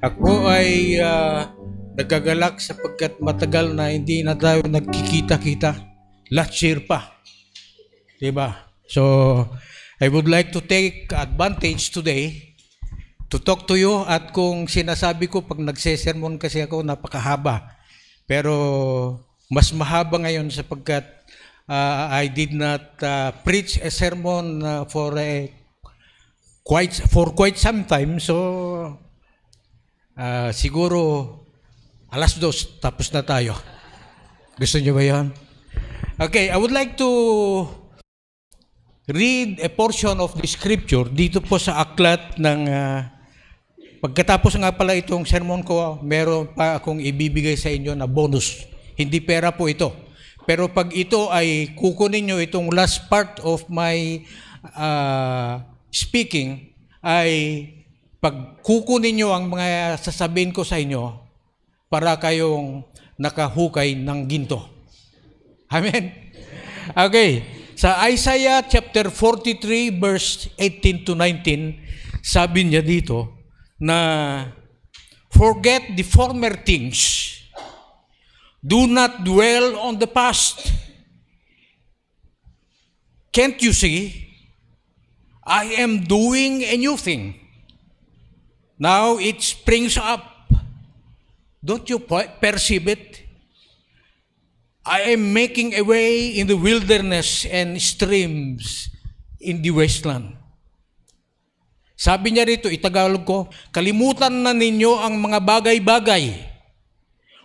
Ako ay nagagalak sapagkat matagal na hindi na tayo nagkikita-kita. Last year pa, 'di ba? So, I would like to take advantage today to talk to you at kung sinasabi ko pag nagsesermon kasi ako napakahaba. Pero mas mahaba ngayon sapagkat I did not preach a sermon for quite some time. So siguro alas 2 tapos na tayo. Gusto niyo ba 'yon? Okay, I would like to read a portion of the scripture dito po sa aklat ng pagkatapos nga pala itong sermon ko, meron pa akong ibibigay sa inyo na bonus. Hindi pera po ito. Pero pag ito ay kukunin nyo itong last part of my speaking, ay pag kukunin nyo ang mga sasabihin ko sa inyo, para kayong nakahukay ng ginto. Amen? Okay. Sa Isaiah chapter 43 verse 18 to 19, sabi niya dito na forget the former things. Do not dwell on the past. Can't you see? I am doing a new thing. Now it springs up. Don't you perceive it? I am making a way in the wilderness and streams in the wasteland. Sabi niya rito, itagalog ko, kalimutan na ninyo ang mga bagay-bagay.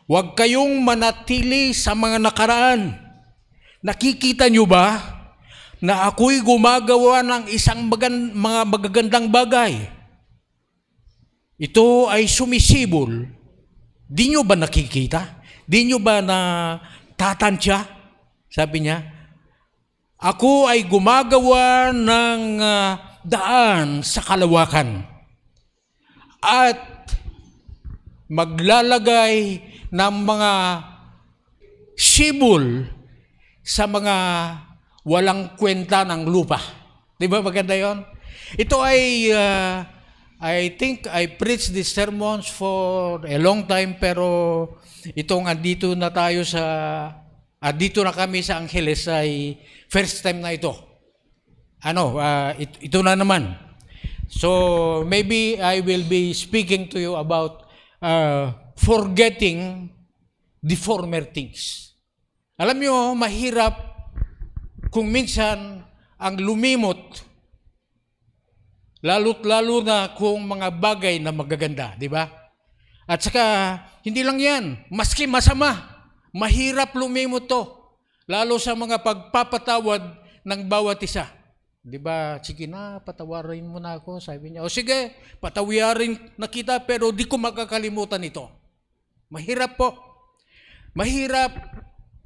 Huwag kayong manatili sa mga nakaraan. Nakikita niyo ba na ako'y gumagawa ng isang mga magagandang bagay? Ito ay sumisibol. Di niyo ba nakikita? Di niyo ba na tatansya? Sabi niya, ako ay gumagawa ng daan sa kalawakan at maglalagay ng mga sibol sa mga walang kwenta ng lupa. Di ba maganda yun? Ito ay, I think I preached these sermons for a long time, pero itong andito na tayo dito na kami sa Angeles ay first time na ito. Ito na naman. So maybe I will be speaking to you about forgetting the former things. Alam nyo, mahirap kung minsan ang lumimot, lalo na kung mga bagay na magaganda, di ba? At saka, hindi lang yan, maski masama, mahirap lumimot to, lalo sa mga pagpapatawad ng bawat isa. Di ba, sige na, patawarin mo na ako, sabi niya. O sige, patawarin na kita, pero di ko makakalimutan ito. Mahirap po. Mahirap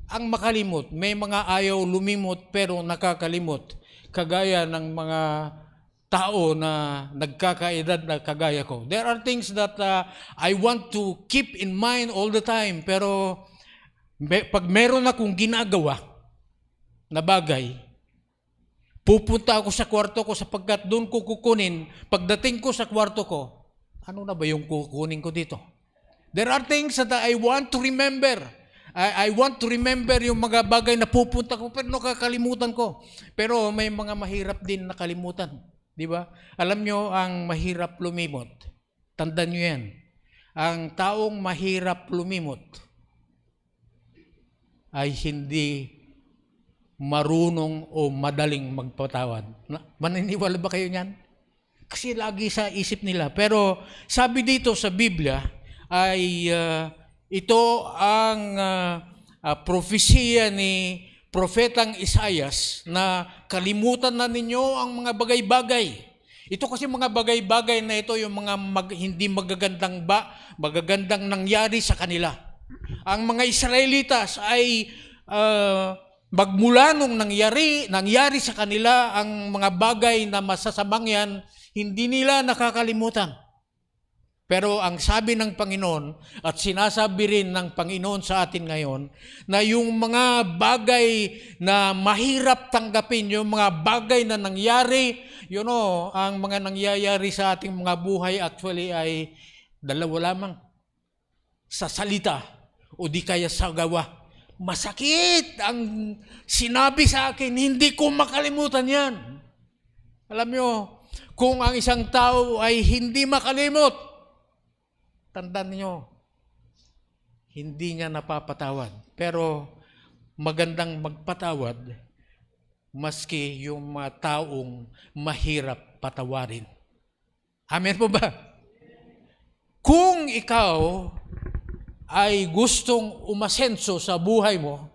ang makalimot. May mga ayaw lumimot, pero nakakalimot. Kagaya ng mga tao na nagkakaedad na kagaya ko. There are things that I want to keep in mind all the time, pero pag meron akong ginagawa na bagay, pupunta ako sa kwarto ko sapagkat doon ko kukunin. Pagdating ko sa kwarto ko, ano na ba yung kukunin ko dito? There are things that I want to remember. I want to remember yung mga bagay na pupunta ko, pero nakakalimutan ko. Pero may mga mahirap din nakalimutan. Di ba? Alam nyo, ang mahirap lumimot. Tandaan nyo yan. Ang taong mahirap lumimot ay hindi marunong o madaling magpatawad. Maniniwala ba kayo niyan? Kasi lagi sa isip nila. Pero sabi dito sa Biblia ay ito ang propesiya ni Propetang Isaias na kalimutan na ninyo ang mga bagay-bagay. Ito kasi mga bagay-bagay na ito yung mga hindi magagandang nangyari sa kanila. Ang mga Israelitas ay magmula nung nangyari sa kanila ang mga bagay na masasamang yan, hindi nila nakakalimutan. Pero ang sabi ng Panginoon at sinasabi rin ng Panginoon sa atin ngayon na yung mga bagay na mahirap tanggapin, yung mga bagay na nangyari, ang mga nangyayari sa ating mga buhay actually ay Dalawa lamang. Sa salita o di kaya sa gawa. Masakit ang sinabi sa akin, hindi ko makalimutan yan. Alam nyo, kung ang isang tao ay hindi makalimot, tandaan niyo, hindi niya napapatawad. Pero magandang magpatawad maski yung mga taong mahirap patawarin. Amen po ba? Kung ikaw ay gustong umasenso sa buhay mo,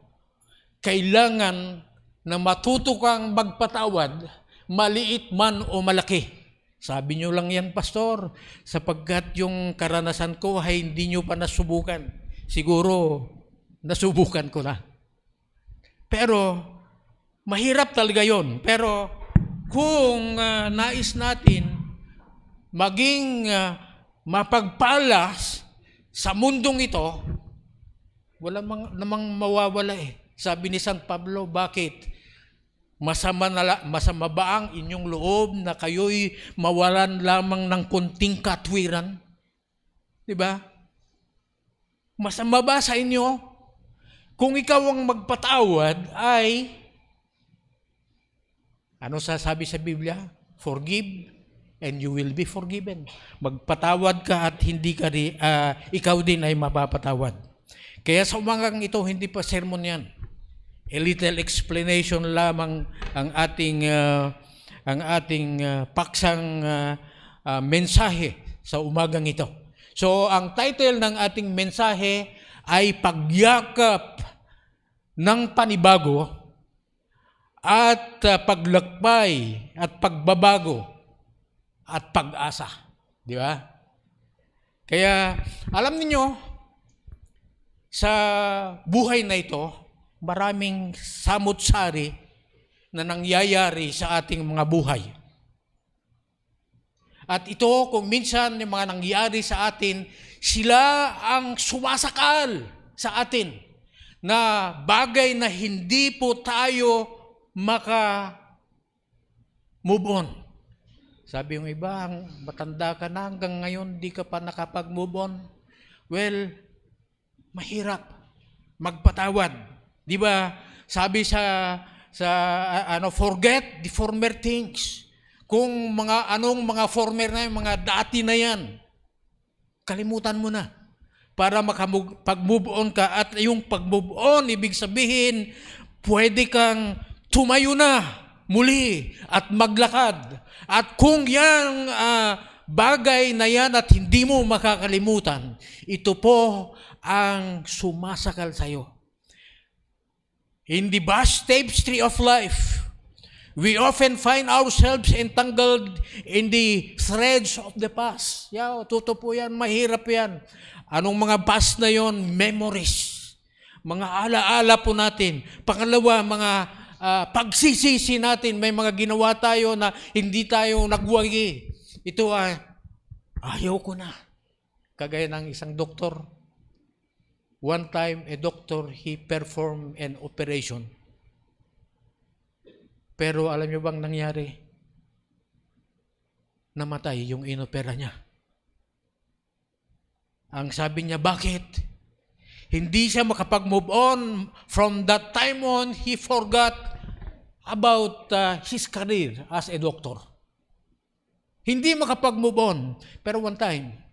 kailangan na matuto kang magpatawad, maliit man o malaki. Sabi nyo lang yan, Pastor, sapagkat yung karanasan ko ay hindi nyo pa nasubukan. Siguro, nasubukan ko na. Pero, mahirap talaga yon. Pero, kung nais natin maging mapagpalas sa mundong ito, wala namang mawawala eh. Sabi ni San Pablo, bakit? Masama ba ang inyong loob na kayo'y mawalan lamang ng konting katwiran? Diba? Masama ba sa inyo? Kung ikaw ang magpatawad ay, ano sasabi sa Biblia? Forgive and you will be forgiven. Magpatawad ka at hindi ka ikaw din ay mapapatawad. Kaya sa umagang ito, hindi pa sermon yan. A little explanation lamang ang ating paksang mensahe sa umagang ito. So, ang title ng ating mensahe ay Pagyakap ng Panibago at Paglakbay at Pagbabago at Pag-asa. Di ba? Kaya, alam niyo sa buhay na ito, maraming samot-sari na nangyayari sa ating mga buhay. At ito, kung minsan yung mga nangyayari sa atin, sila ang sumasakal sa atin na bagay na hindi po tayo maka-move on. Sabi yung iba, matanda ka na hanggang ngayon, di ka pa nakapag-move on. Well, mahirap magpatawad. Di ba? Sabi sa forget the former things. Kung anong mga former na yung mga dati na yan, kalimutan mo na para makapag-move on ka. At yung pag-move on, ibig sabihin, pwede kang tumayo na muli at maglakad. At kung yan bagay na yan at hindi mo makakalimutan, ito po ang sumasakal sa'yo. In the vast tapestry of life, we often find ourselves entangled in the threads of the past. Totoo po yan, mahirap yan. Anong mga past na yon? Memories. Mga alaala po natin. Pangalawa, mga pagsisisi natin. May mga ginawa tayo na hindi tayo nagwagi. Ito ayaw ko na. Kagaya ng isang doktor. One time, a doctor, he performed an operation. Pero alam niyo bang nangyari? Namatay yung inopera niya. Ang sabi niya, bakit? Hindi siya makapag-move on. From that time on, he forgot about his career as a doctor. Hindi makapag-move on. Pero one time,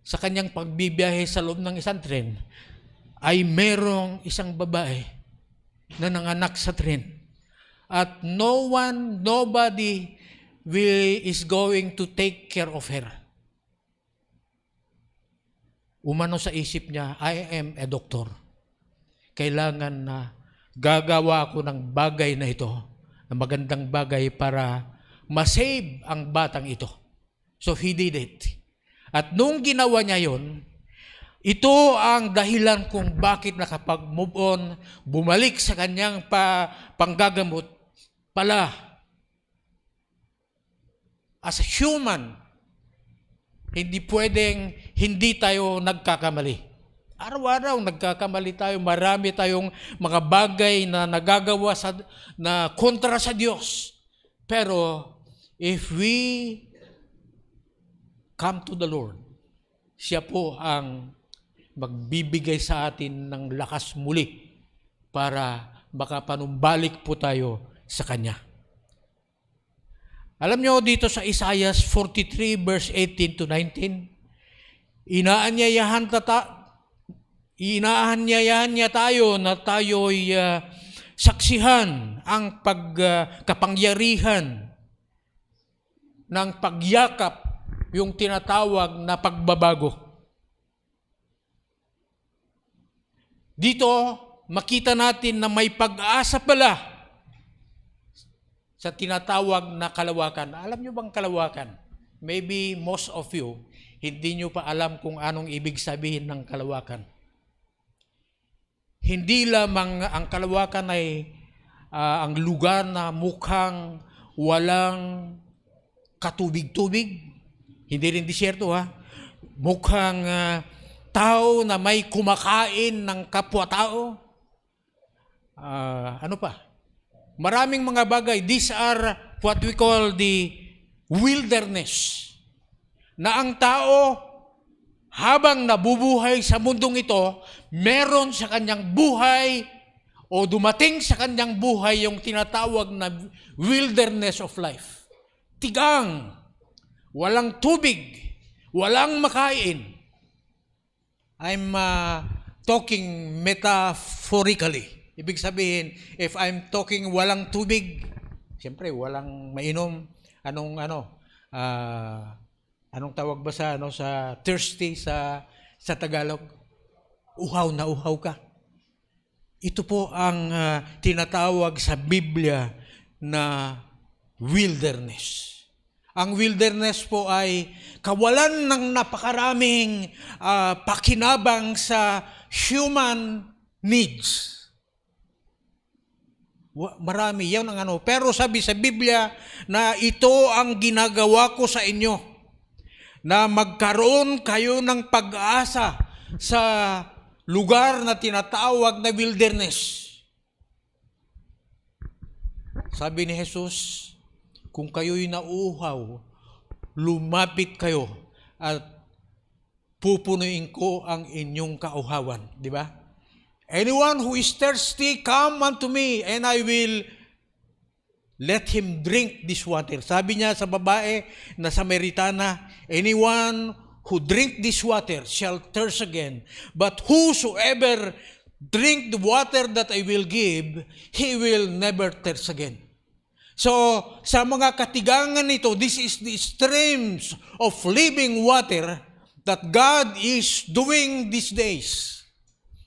sa kanyang pagbibiyahe sa loob ng isang tren, ay merong isang babae na nanganak sa tren. At nobody is going to take care of her. Umano sa isip niya, I am a doctor. Kailangan na gagawa ako ng bagay na ito, na magandang bagay para masave ang batang ito. So he did it. At nung ginawa niya yon, ito ang dahilan kung bakit nakapag-move on, bumalik sa kanyang panggagamot pala. As a human, hindi pwedeng hindi tayo nagkakamali. Araw-araw nagkakamali tayo, marami tayong mga bagay na nagagawa na kontra sa Diyos. Pero if we come to the Lord, siya po ang magbibigay sa atin ng lakas muli para makapanumbalik po tayo sa Kanya. Alam nyo, dito sa Isaiah 43 verse 18 to 19, inaanyayahan niya tayo na tayo'y saksihan ang pagkapangyarihan ng pagyakap, yung tinatawag na pagbabago. Dito, makita natin na may pag-asa pala sa tinatawag na kalawakan. Alam nyo bang kalawakan? Maybe most of you, hindi nyo pa alam kung anong ibig sabihin ng kalawakan. Hindi lamang ang kalawakan ay ang lugar na mukhang walang katubig-tubig. Hindi rin disyerto, ha? Mukhang tao na may kumakain ng kapwa-tao. Ano pa? Maraming mga bagay. These are what we call the wilderness. Na ang tao, habang nabubuhay sa mundong ito, meron sa kanyang buhay o dumating sa kanyang buhay yung tinatawag na wilderness of life. Tigang, walang tubig, walang makain. I'm talking metaphorically. Ibig sabihin, if I'm talking walang tubig, siyempre walang mainom. Anong tawag ba sa sa thirsty sa Tagalog? Uhaw na uhaw ka. Ito po ang tinatawag sa Biblia na wilderness. Ang wilderness po ay kawalan ng napakaraming pakinabang sa human needs. Marami yan ang Pero sabi sa Biblia na ito ang ginagawa ko sa inyo, na magkaroon kayo ng pag-asa sa lugar na tinatawag na wilderness. Sabi ni Jesus, kung kayo'y nauuhaw, lumapit kayo at pupunuin ko ang inyong kauhawan. Di ba? Anyone who is thirsty, come unto me, and I will let him drink this water. Sabi niya sa babae na Samaritana, anyone who drink this water shall thirst again. But whosoever drink the water that I will give, he will never thirst again. So, sa mga katigangan nito, this is the streams of living water that God is doing these days.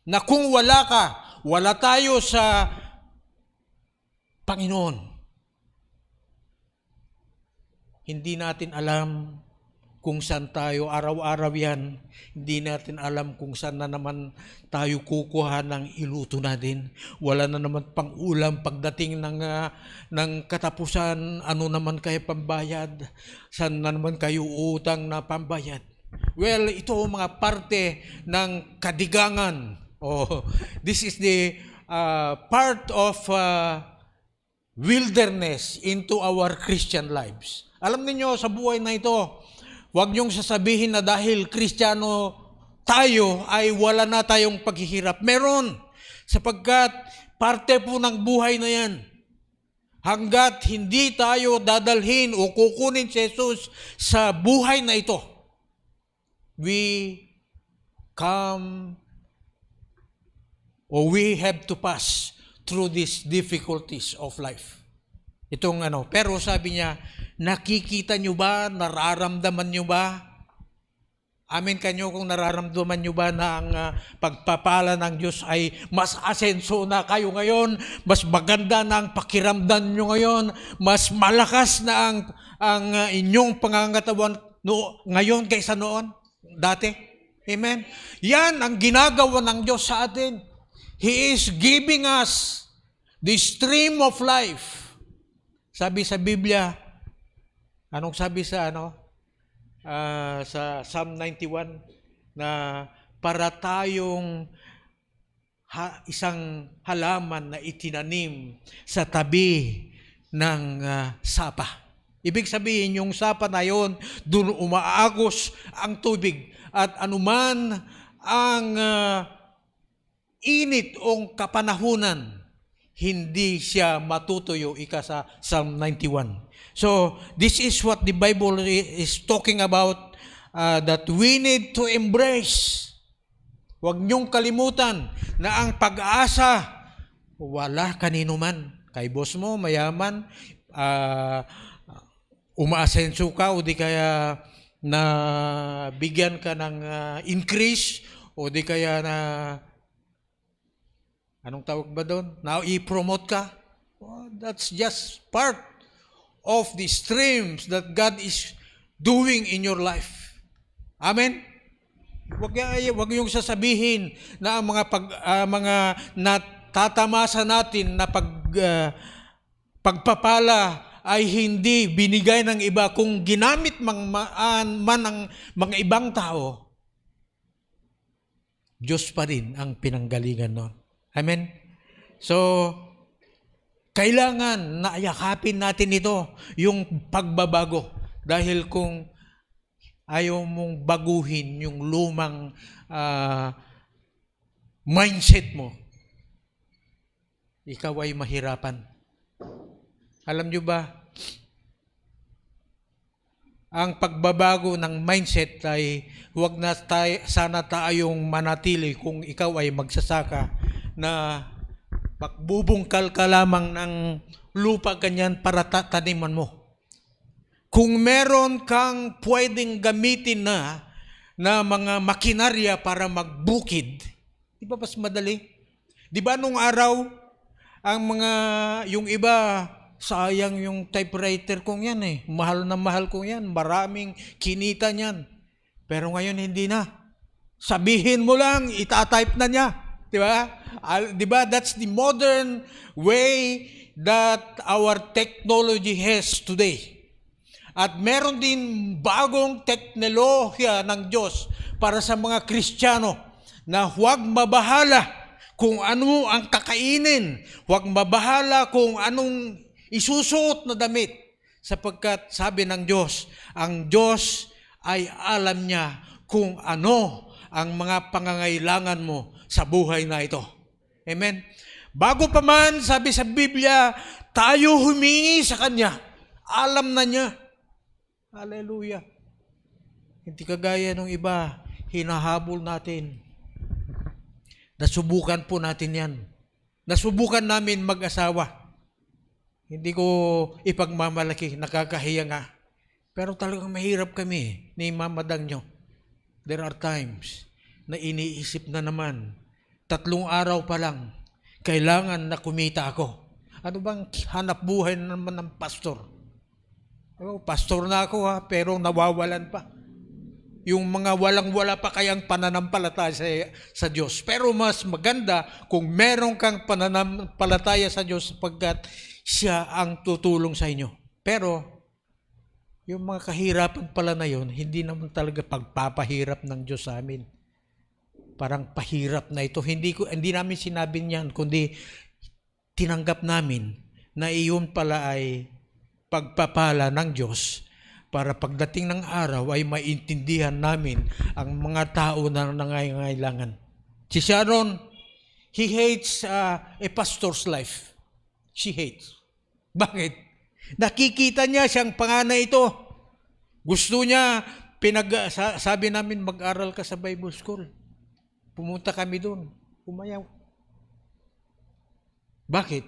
Na kung wala ka, wala tayo sa Panginoon. Hindi natin alam kung saan tayo araw-araw yan. Hindi natin alam kung saan na naman tayo kukuha ng iluto natin. Wala na naman pang ulam pagdating ng katapusan. Ano naman kayo pambayad? Saan na naman kayo utang na pambayad? Well, ito mga parte ng kadigangan. This is the part of wilderness into our Christian lives. Alam niyo sa buhay na ito, huwag niyong sasabihin na dahil Kristiyano tayo ay wala na tayong paghihirap. Meron, sapagkat parte po ng buhay na yan. Hanggat hindi tayo dadalhin o kukunin si Jesus sa buhay na ito, we have to pass through these difficulties of life. Pero sabi niya, nakikita nyo ba, nararamdaman nyo ba? Amin kanyo kung nararamdaman nyo ba na ang pagpapala ng Diyos ay mas asenso na kayo ngayon, mas maganda na ang pakiramdam nyo ngayon, mas malakas na ang inyong pangangatawan ngayon kaysa noon, dati. Amen? Yan ang ginagawa ng Diyos sa atin. He is giving us the stream of life. Sabi sa Biblia, anong sabi sa sa Psalm 91 na para tayong isang halaman na itinanim sa tabi ng sapa. Ibig sabihin, yung sapa na yon, doon umaagos ang tubig. At anuman ang init o kapanahunan, hindi siya matutuyo, ika sa Psalm 91. So, this is what the Bible is talking about, that we need to embrace. Huwag niyong kalimutan na ang pag-asa, wala kanino man. Kay boss mo, mayaman, umaasenso ka o di kaya na bigyan ka ng increase o di kaya na anong tawag ba doon? Now i-promote ka. Well, that's just part of the streams that God is doing in your life. Amen. Wag yung sasabihin na ang mga natatamasa natin na pagpapala ay hindi binigay ng iba, kung ginamit man ang mga ibang tao, Diyos pa rin ang pinanggalingan nun. Amen? So, kailangan na yakapin natin ito, yung pagbabago. Dahil kung ayaw mong baguhin yung lumang mindset mo, ikaw ay mahirapan. Alam nyo ba, ang pagbabago ng mindset ay huwag na sana tayong manatili kung ikaw ay magsasaka na magbubungkal ka lamang ng lupa ganyan para taniman mo. Kung meron kang pwedeng gamitin na mga makinarya para magbukid, di ba mas madali? Di ba nung araw, yung iba, sayang yung typewriter kong yan eh. Mahal na mahal kong yan. Maraming kinita niyan. Pero ngayon hindi na. Sabihin mo lang, itatype na niya. Di ba? Di ba? That's the modern way that our technology has today. At meron din bagong teknolohiya ng Diyos para sa mga Kristiyano na huwag mabahala kung ano ang kakainin. Huwag mabahala kung anong isusuot na damit, sapagkat sabi ng Diyos, ang Diyos ay alam niya kung ano ang mga pangangailangan mo sa buhay na ito. Amen? Bago pa man, sabi sa Biblia, tayo humingi sa Kanya. Alam na niya. Hallelujah. Hindi kagaya ng iba, hinahabol natin. Nasubukan po natin yan. Nasubukan namin mag-asawa. Hindi ko ipagmamalaki, nakakahiya nga. Pero talagang mahirap kami ni Mama Dangyo. There are times na iniisip na naman, 3 araw pa lang, kailangan na kumita ako. Ano bang hanap buhay na naman ng pastor? Pastor na ako pero nawawalan pa. Yung mga walang-wala pa kayang pananampalataya sa Diyos. Pero mas maganda kung meron kang pananampalataya sa Diyos sapagkat siya ang tutulong sa inyo. Pero, yung mga kahirapan pala na yun, hindi naman talaga pagpapahirap ng Diyos sa amin. Parang pahirap na ito. Hindi namin sinabi niyan, kundi tinanggap namin na iyon pala ay pagpapala ng Diyos para pagdating ng araw ay maintindihan namin ang mga tao na nangangailangan. Si Sharon, he hates a pastor's life. She hates. Bakit? Nakikita niya siyang panganay ito. Gusto niya, sabi namin mag-aral ka sa Bible School. Pumunta kami doon. Umayaw. Bakit?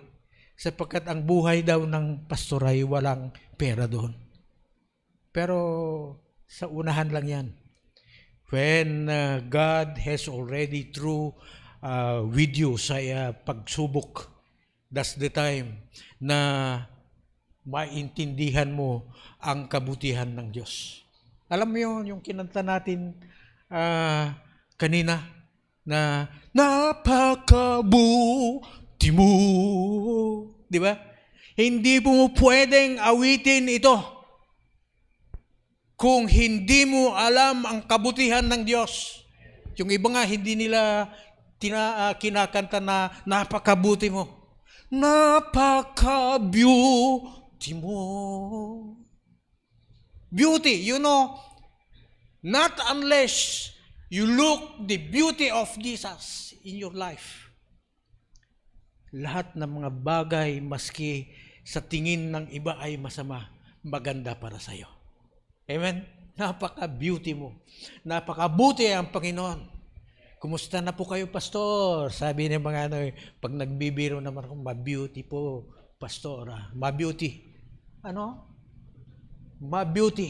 Sapagkat ang buhay daw ng pastor ay walang pera doon. Pero sa unahan lang yan. When God has already through with you sa pagsubok, that's the time na maintindihan mo ang kabutihan ng Diyos. Alam mo yun, yung kinanta natin kanina na napakabuti mo. Di ba? Hindi mo pwedeng awitin ito kung hindi mo alam ang kabutihan ng Diyos. Yung iba nga, hindi nila kinakanta na napakabuti mo. Napaka-beauty mo. Beauty, not unless you look the beauty of Jesus in your life. Lahat ng mga bagay, maski sa tingin ng iba ay masama, maganda para sa iyo. Amen? Napaka-beauty mo. Napakabuti ang Panginoon. Kumusta na po kayo, pastor? Sabi ng mga pag nagbibiro naman ako, ma-beauty po, pastor. Ma-beauty. Ma-beauty.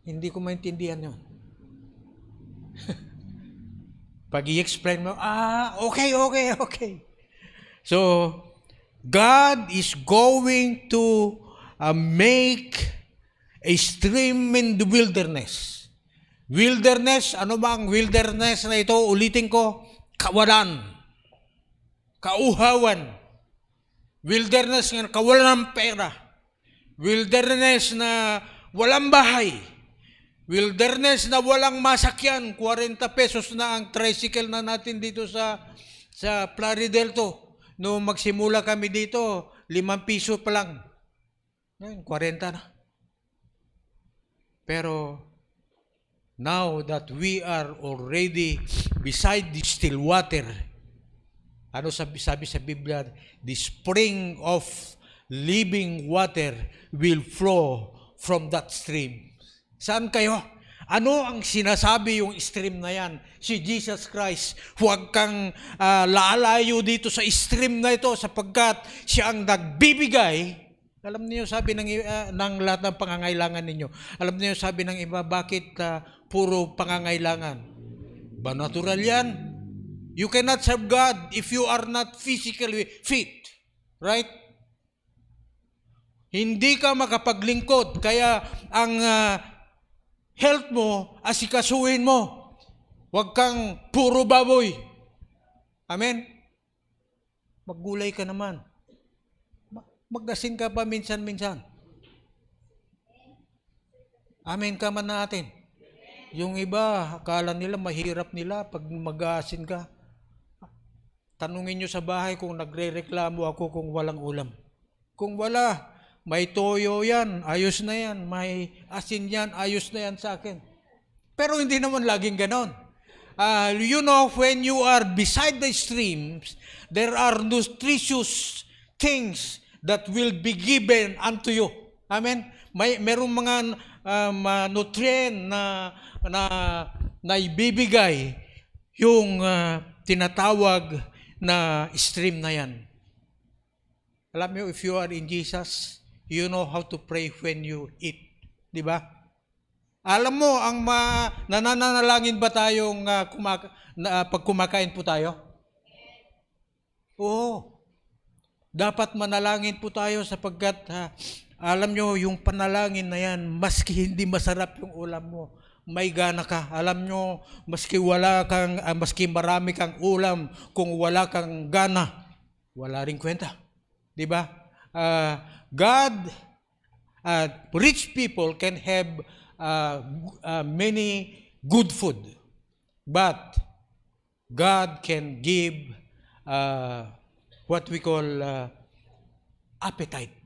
Hindi ko maintindihan yun. Pag i-explain mo, okay. So, God is going to make a stream in the wilderness. Wilderness, ano ba ang wilderness na ito? Ulitin ko, kawalan, kauhawan. Wilderness na kawalan ng pera. Wilderness na walang bahay. Wilderness na walang masakyan. 40 pesos na ang tricycle na natin dito sa Plaridel-to. Noong magsimula kami dito, 5 piso pa lang. Ngayon, 40 na. Pero, now that we are already beside the still water, ano sabi sa Biblia? The spring of living water will flow from that stream. Saan kayo? Ano ang sinasabi yung stream na yan? Si Jesus Christ. Huwag kang laalayo dito sa stream na ito sapagkat siya ang nagbibigay. Alam niyo sabi ng lahat ng pangangailangan ninyo. Alam niyo sabi ng iba, bakit puro pangangailangan? Ba natural yan? You cannot serve God if you are not physically fit. Right? Hindi ka makapaglingkod. Kaya ang health mo, asikasuhin mo. Huwag kang puro baboy. Amen? Maggulay ka naman. Mag-asin ka pa minsan-minsan. Amen ka man natin. Yung iba, akala nila, mahirap nila pag mag-asin ka. Tanungin nyo sa bahay kung nagre-reklamo ako kung walang ulam. Kung wala, may toyo yan, ayos na yan. May asin yan, ayos na yan sa akin. Pero hindi naman laging ganon. When you are beside the streams, there are nutritious things that will be given unto you. Amen? Merong mga nutrient na ibibigay yung tinatawag na stream na yan. Alam mo, if you are in Jesus, you know how to pray when you eat. Di ba? Alam mo, nananalangin ba tayong pag kumakain po tayo? Oo. Dapat manalangin po tayo sapagkat alam nyo, yung panalangin na yan, maski hindi masarap yung ulam mo, may gana ka. Alam nyo, maski marami kang ulam, kung wala kang gana, wala rin kwenta. Di ba? Rich people can have many good food, but God can give what we call appetite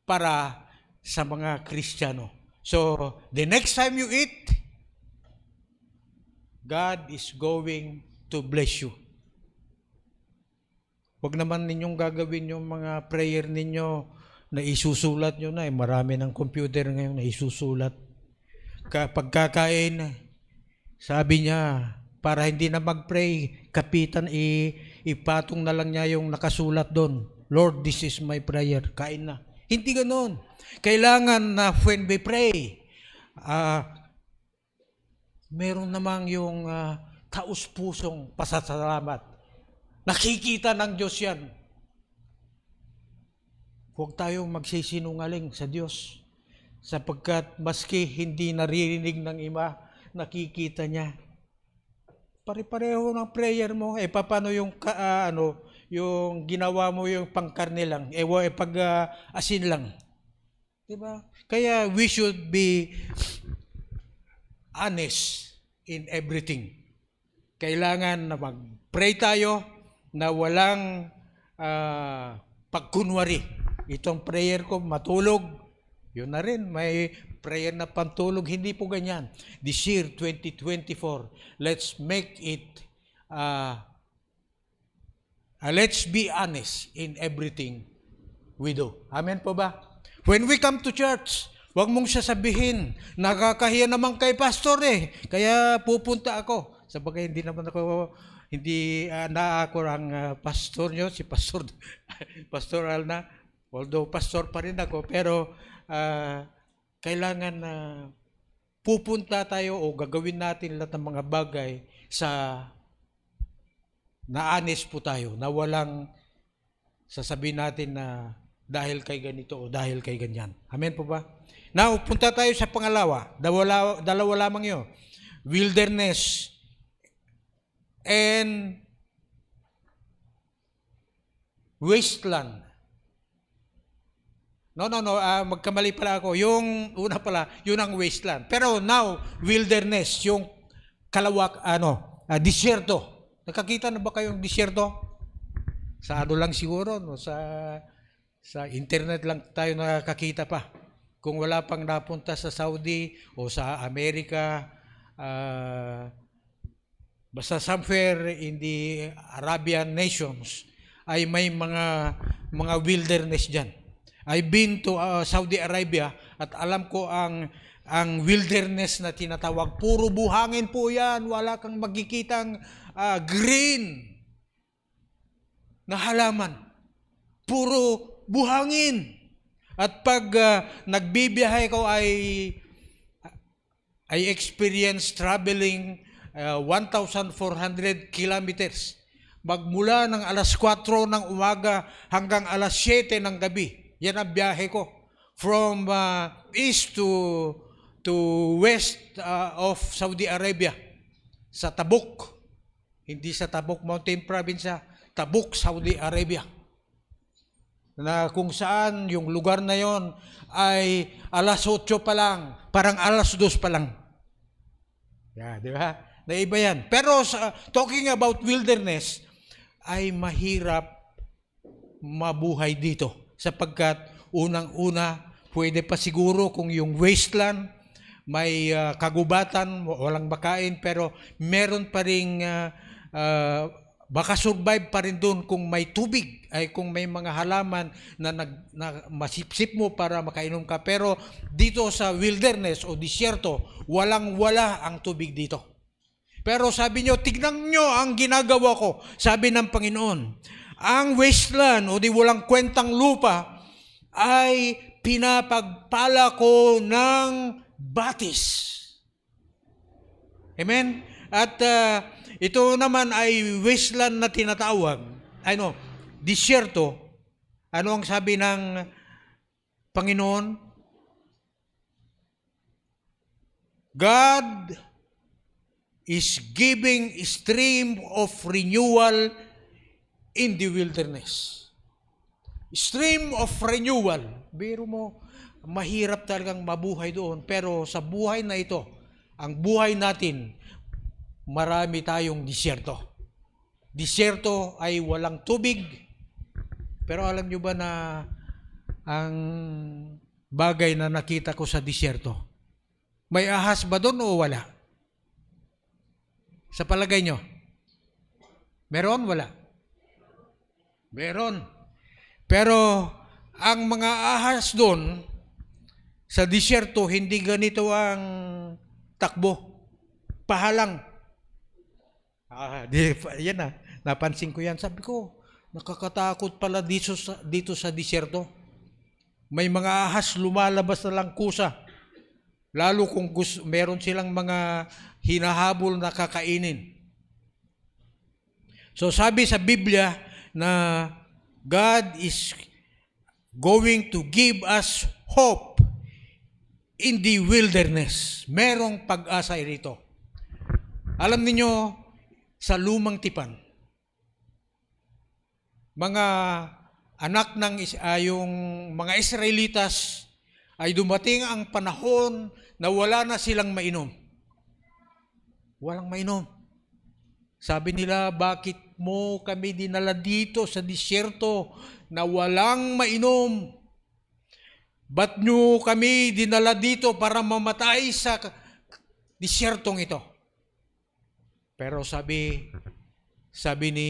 para sa mga Kristiyano. So, the next time you eat, God is going to bless you. Huwag naman ninyong gagawin yung mga prayer ninyo na isusulat nyo na. Marami ng computer ngayon na isusulat. Kapag kakain, sabi niya, para hindi na mag-pray, kapitan, ipatong na lang niya yung nakasulat doon. Lord, this is my prayer. Kain na. Hindi ganoon. Kailangan na when we pray, meron namang yung taus-pusong pasasalamat. Nakikita ng Diyos yan. Huwag tayong magsisinungaling sa Diyos. Sapagkat maski hindi naririnig ng iba, nakikita niya. Pare-pareho ng prayer mo. Paano yung yung ginawa mo yung pangkarne lang, pag asin lang. Diba? Kaya we should be honest in everything. Kailangan na mag-pray tayo na walang pagkunwari. Itong prayer ko, matulog, Yun na rin, may prayer na pantulog. Hindi po ganyan. This year, 2024, let's make it, let's be honest in everything we do. Amen po ba? When we come to church, huwag mong sasabihin, nakakahiya naman kay pastor kaya pupunta ako. Sabagay, hindi naman ako, na ako ang pastor nyo, si Pastor, Pastor Alna. Although pastor pa rin ako, pero kailangan na pupunta tayo o gagawin natin lahat ng mga bagay na honest po tayo, na walang sasabihin natin na dahil kay ganito o dahil kay ganyan. Amen po ba? Now, punta tayo sa pangalawa. Dalawa lamang yun. Wilderness and wasteland. No, magkamali pala ako. Yung una pala, yun ang wasteland. Pero now, wilderness, yung disyerto. Nakakita na ba kayong disyerto? Sa ano lang siguro, no? Sa internet lang tayo nakakita pa. Kung wala pang napunta sa Saudi o sa Amerika, basta somewhere in the Arabian nations, ay may mga wilderness dyan. I've been to Saudi Arabia at alam ko ang wilderness na tinatawag, puro buhangin po yan, wala kang magkikitang green na halaman. Puro buhangin. At pag nagbibiyahe ko I experience traveling 1,400 kilometers. Magmula ng alas 4 ng umaga hanggang alas 7 ng gabi. Yan ang biyahe ko. From east to west of Saudi Arabia. Sa Tabuk. Hindi sa Tabuk Mountain Province, Tabuk, Saudi Arabia. Na kung saan yung lugar na yon ay alas 8 pa lang, parang alas 2 pa lang. Yeah, di ba? Naiba yan. Pero talking about wilderness, ay mahirap mabuhay dito. Sapagkat unang-una, pwede pa siguro kung yung wasteland, may kagubatan, walang makain, pero meron pa rin baka survive pa rin doon kung may tubig, ay kung may mga halaman na masipsip mo para makainom ka. Pero dito sa wilderness o disyerto, walang-wala ang tubig dito. Pero sabi nyo, tignan nyo ang ginagawa ko, sabi ng Panginoon. Ang wasteland o di walang kwentang lupa ay pinapagpala ko ng batis. Amen? At ito naman ay wasteland na tinatawag. Disyerto. Ano ang sabi ng Panginoon? God is giving a stream of renewal in the wilderness. Stream of renewal. Biro mo, mahirap talagang mabuhay doon. Pero sa buhay na ito, ang buhay natin, marami tayong disyerto. Disyerto ay walang tubig. Pero alam nyo ba na ang bagay na nakita ko sa disyerto, may ahas ba doon o wala? Sa palagay nyo? Meron? Wala? Meron. Pero ang mga ahas doon sa disyerto, hindi ganito ang takbo. Pahalang. Yan na, napansin ko yan. Sabi ko, nakakatakot pala dito sa disyerto. May mga ahas lumalabas na lang kusa. Lalo kung meron silang mga hinahabol na kakainin. So sabi sa Biblia na God is going to give us hope in the wilderness. Merong pag-asa rito. Alam niyo, sa lumang tipan, mga anak ng yung mga Israelitas ay dumating ang panahon na wala na silang mainom. Walang mainom. Sabi nila, bakit mo kami dinala dito sa disyerto na walang mainom? Ba't nyo kami dinala dito para mamatay sa disyertong ito? Pero sabi ni,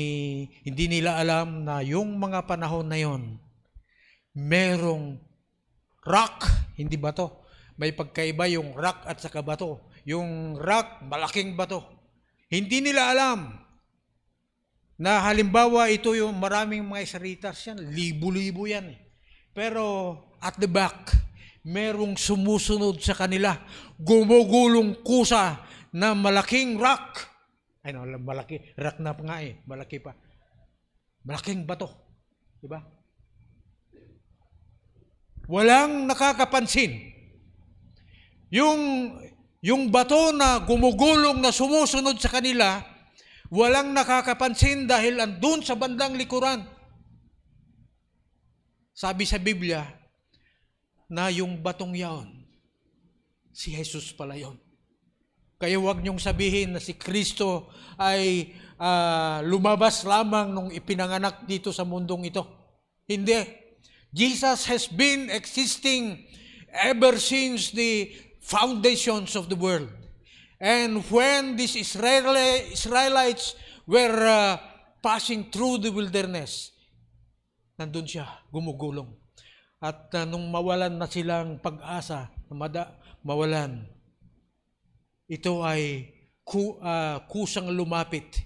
hindi nila alam na yung mga panahon na yon, merong rock, hindi bato. May pagkaiba yung rock at saka bato. Yung rock, malaking bato. Hindi nila alam na halimbawa ito yung maraming mga Israelitas yan, libo-libo yan. Pero at the back, merong sumusunod sa kanila, gumugulong kusa na malaking rock. Ay no, malaki, rock na pa nga malaki pa. Malaking bato. Diba? Walang nakakapansin. Yung bato na gumugulong na sumusunod sa kanila, walang nakakapansin dahil andun sa bandang likuran. Sabi sa Biblia na yung batong yaon, si Jesus pala yon. Kaya huwag niyong sabihin na si Kristo ay lumabas lamang nung ipinanganak dito sa mundong ito. Hindi. Jesus has been existing ever since the foundations of the world. And when these Israelites were passing through the wilderness, nandun siya, gumugulong. At nung mawalan na silang pag-asa, mawalan, ito ay kusang lumapit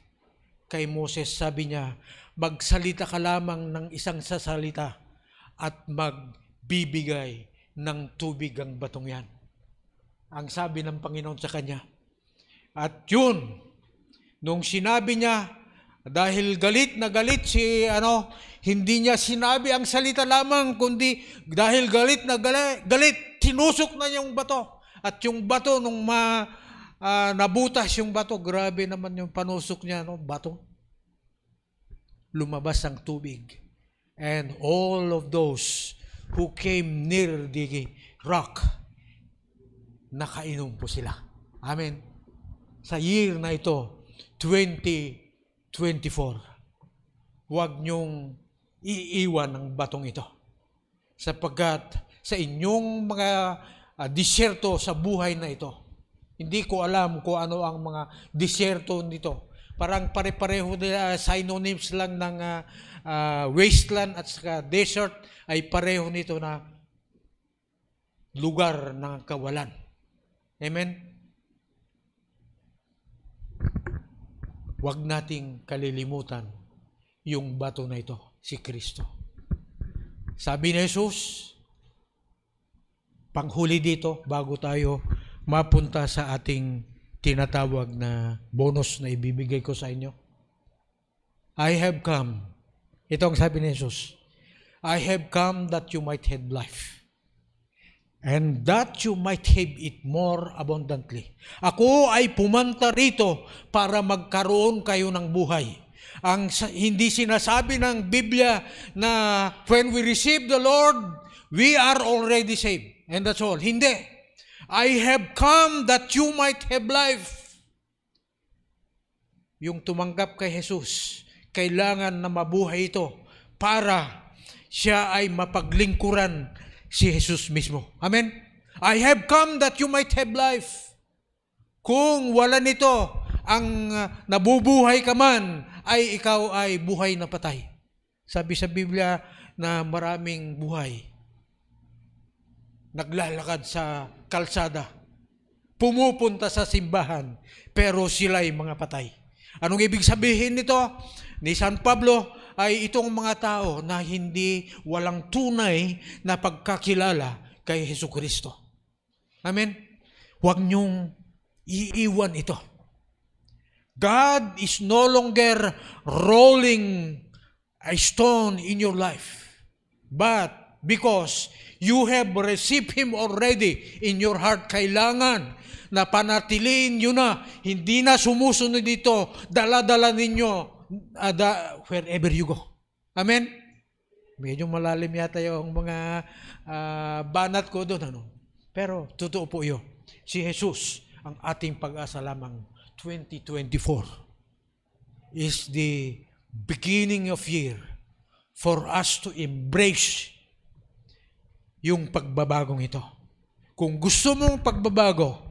kay Moses. Sabi niya, magsalita ka lamang ng isang sasalita at magbibigay ng tubig ang batong yan. Ang sabi ng Panginoon sa kanya. At yun, nung sinabi niya, dahil galit na galit hindi niya sinabi ang salita lamang, kundi dahil galit na galit, tinusok na yung bato. At yung bato, nung nabutas yung bato, grabe naman yung panusok niya, bato. Lumabas ang tubig. And all of those who came near the rock, nakainom po sila. Amen. Sa year na ito, 2024, huwag niyong iiwan ang batong ito. Sapagkat sa inyong mga disyerto sa buhay na ito, hindi ko alam kung ano ang mga disyerto nito. Parang pare-pareho nila, synonyms lang ng wasteland at saka desert ay pareho nito na lugar ng kawalan. Amen? Huwag nating kalilimutan yung bato na ito, si Kristo. Sabi ni Jesus, panghuli dito, bago tayo mapunta sa ating tinatawag na bonus na ibibigay ko sa inyo. I have come. Ito ang sabi ni Jesus. I have come that you might have life. And that you might have it more abundantly. Ako ay pumunta rito para magkaroon kayo ng buhay. Ang hindi sinasabi ng Biblia na when we receive the Lord, we are already saved. And that's all. Hindi. I have come that you might have life. Yung tumanggap kay Jesus, kailangan na mabuhay ito para siya ay mapaglingkuran si Jesus mismo. Amen? I have come that you might have life. Kung wala nito, ang nabubuhay ka man, ay ikaw ay buhay na patay. Sabi sa Biblia na maraming buhay naglalakad sa kalsada, pumupunta sa simbahan, pero sila ay mga patay. Anong ibig sabihin nito? Ni San Pablo ay itong mga tao na walang tunay na pagkakilala kay Jesucristo. Amen? Huwag niyong iiwan ito. God is no longer rolling a stone in your life, but because you have received Him already in your heart, kailangan na panatiliin nyo na, hindi na sumusunod dito, dala-dala ninyo wherever you go. Amen? Medyo malalim yata yung mga banat ko doon. Pero totoo po yun. Si Jesus, ang ating pag-asa lamang. 2024 is the beginning of year for us to embrace yung pagbabagong ito. Kung gusto mong pagbabago,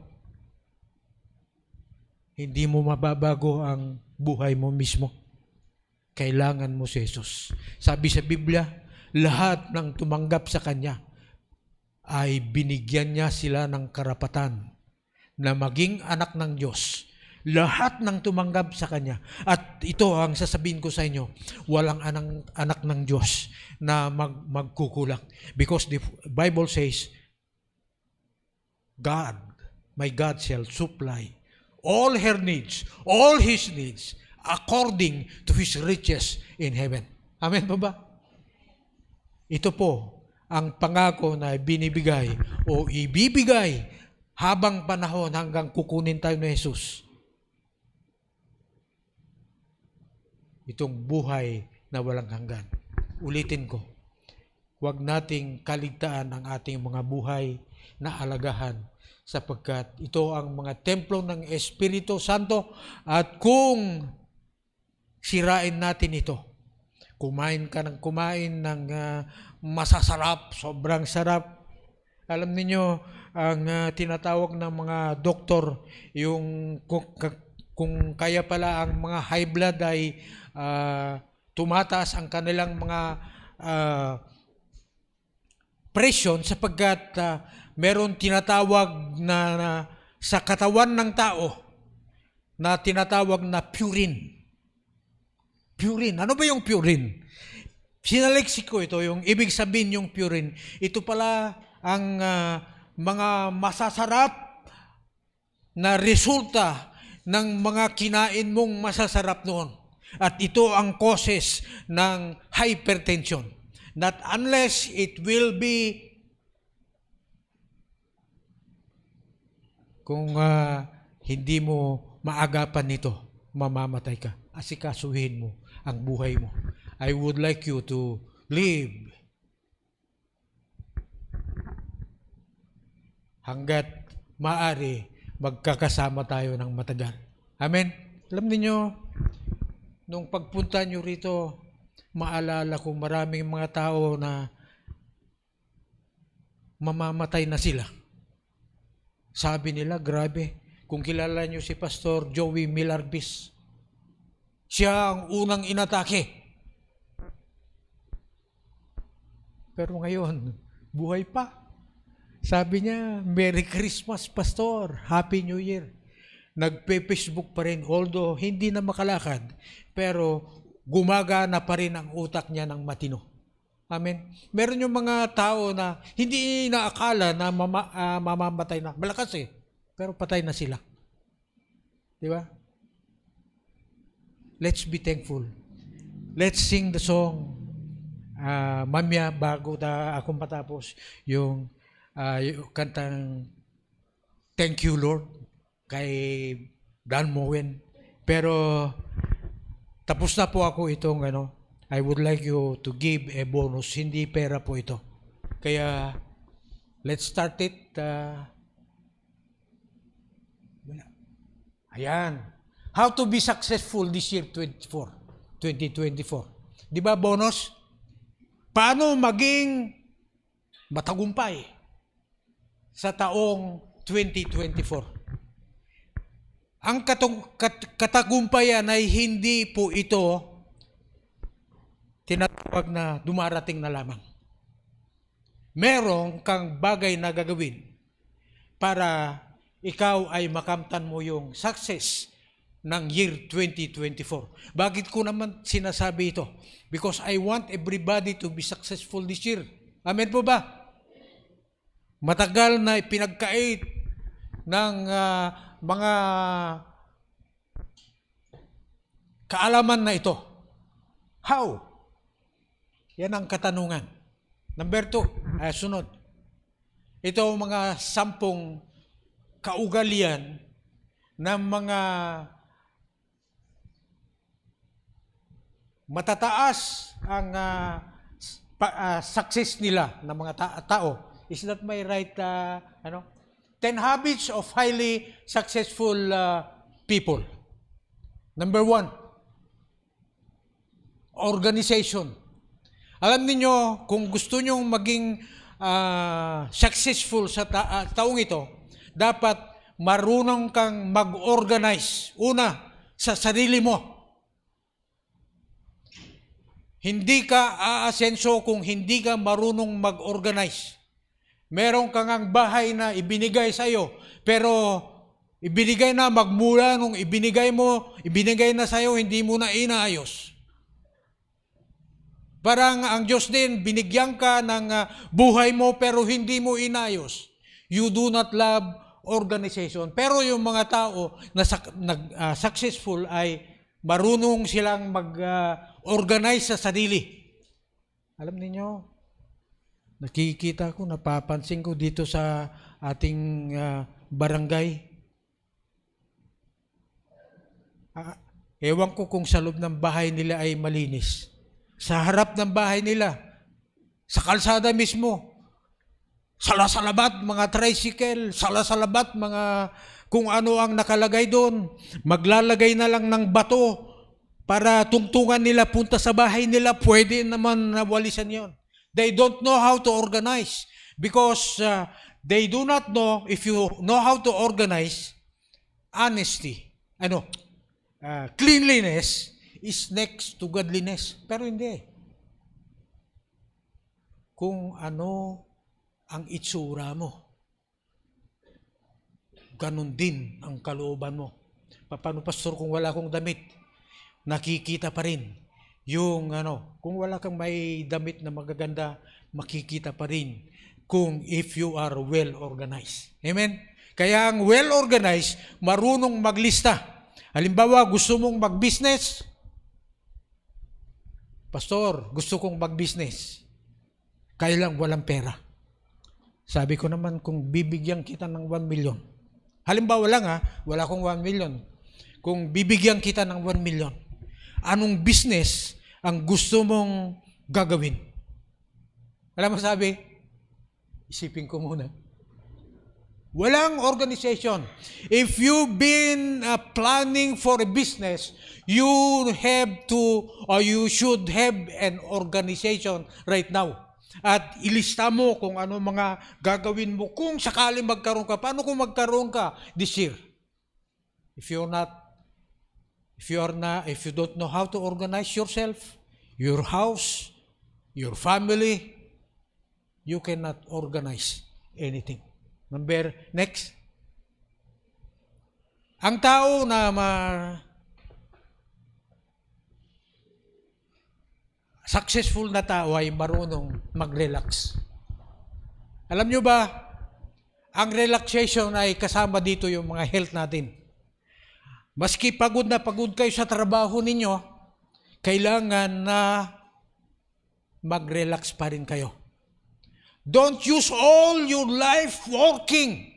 hindi mo mababago ang buhay mo mismo. Kailangan mo si Jesus. Sabi sa Biblia, lahat ng tumanggap sa Kanya ay binigyan niya sila ng karapatan na maging anak ng Diyos. Lahat ng tumanggap sa Kanya. At ito ang sasabihin ko sa inyo, walang anak ng Diyos na magkukulang. Because the Bible says, God, my God shall supply all her needs, all His needs, according to His riches in heaven. Amen po ba? Ito po ang pangako na binibigay o ibibigay habang panahon hanggang kukunin tayo ni Jesus. Itong buhay na walang hanggan. Ulitin ko, huwag nating kaligtaan ang ating mga buhay na alagahan sapagkat ito ang mga templo ng Espiritu Santo at kung sirain natin ito, kumain ka ng kumain ng masasarap, sobrang sarap. Alam niyo ang tinatawag ng mga doktor, yung kung kaya pala ang mga high blood ay tumataas ang kanilang mga presyon sapagkat meron tinatawag na sa katawan ng tao na tinatawag na purine. Purine. Ano ba yung purine? Sinaleksiko ito, yung ibig sabihin yung purine. Ito pala ang mga masasarap na resulta ng mga kinain mong masasarap noon. At ito ang causes ng hypertension. That unless it will be, kung hindi mo maagapan nito, mamamatay ka. Asikasuhin mo ang buhay mo. I would like you to live hanggat maaari magkakasama tayo ng matagal. Amen? Alam niyo, nung pagpunta nyo rito, maalala ko maraming mga tao na mamamatay na sila. Sabi nila, grabe, kung kilala nyo si Pastor Joey Milarbis, siya ang unang inatake. Pero ngayon, buhay pa. Sabi niya, Merry Christmas, Pastor. Happy New Year. Nagpe-Facebook pa rin, although hindi na makalakad, pero gumagana pa rin ang utak niya ng matino. Amen. Meron yung mga tao na hindi inaakala na mamamatay na. Malakas pero patay na sila. Di ba? Let's be thankful. Let's sing the song. Mamaya, bago akong matapos, yung kantang Thank You Lord kay Dan Moen. Pero tapos na po ako itong I would like you to give a bonus. Hindi pera po ito. Kaya let's start it. Ayan. How to be successful this year 2024. Di ba bonus? Paano maging matagumpay sa taong 2024? Ang katagumpayan ay hindi po ito tinatawag na dumarating na lamang. Merong kang bagay na gagawin para ikaw ay makamtan mo yung success ng year 2024. Bakit ko naman sinasabi ito? Because I want everybody to be successful this year. Amen po ba? Matagal na pinagkait ng mga kaalaman na ito. How? Yan ang katanungan. Number 2, sunod. Ito ang mga 10 kaugalian ng mga matataas ang success nila ng mga tao. Is that my right, 10 habits of highly successful people. Number 1, organization. Alam niyo, kung gusto nyo maging successful sa taong ito, dapat marunong kang mag-organize. Una, sa sarili mo. Hindi ka aasenso kung hindi ka marunong mag-organize. Meron kang ang bahay na ibinigay sa iyo, pero ibinigay na magmula nung ibinigay na sa iyo, hindi mo na inaayos. Parang ang Diyos din, binigyan ka ng buhay mo pero hindi mo inayos. You do not love organization. Pero yung mga tao na successful ay marunong silang mag-organize sa sarili. Alam niyo, nakikita ko, napapansin ko dito sa ating barangay. Ewan ko kung sa loob ng bahay nila ay malinis. Sa harap ng bahay nila, sa kalsada mismo, salasalabat mga tricycle, salasalabat mga kung ano ang nakalagay doon. Maglalagay na lang ng bato para tungtungan nila punta sa bahay nila, pwede naman nawalisan yon. They don't know how to organize because they do not know. If you know how to organize, honesty, cleanliness is next to godliness. Pero hindi. Kung ano ang itsura mo, ganun din ang kalooban mo. Paano, pastor, kung wala akong damit? Nakikita pa rin. Yung kung wala kang may damit na magaganda, makikita pa rin kung if you are well organized. Amen? Kaya ang well organized, marunong maglista. Halimbawa, gusto mong mag-business. Pastor, gusto kong mag-business. Kaya lang walang pera. Sabi ko naman, kung bibigyan kita ng 1 million. Halimbawa lang wala akong 1 million. Kung bibigyan kita ng 1 million, anong business ang gusto mong gagawin? Alam mo sabi? Isipin ko muna. Walang organization. If you've been planning for a business, you should have an organization right now. At ilista mo kung ano mga gagawin mo kung sakali magkaroon ka. Paano kung magkaroon ka this year? If you don't know how to organize yourself, your house, your family, you cannot organize anything. Next. Ang tao na successful na tao ay marunong mag-relax. Alam nyo ba, ang relaxation ay kasama dito yung mga health natin. Maski pagod na pagod kayo sa trabaho ninyo, kailangan na mag-relax pa rin kayo. Don't use all your life working,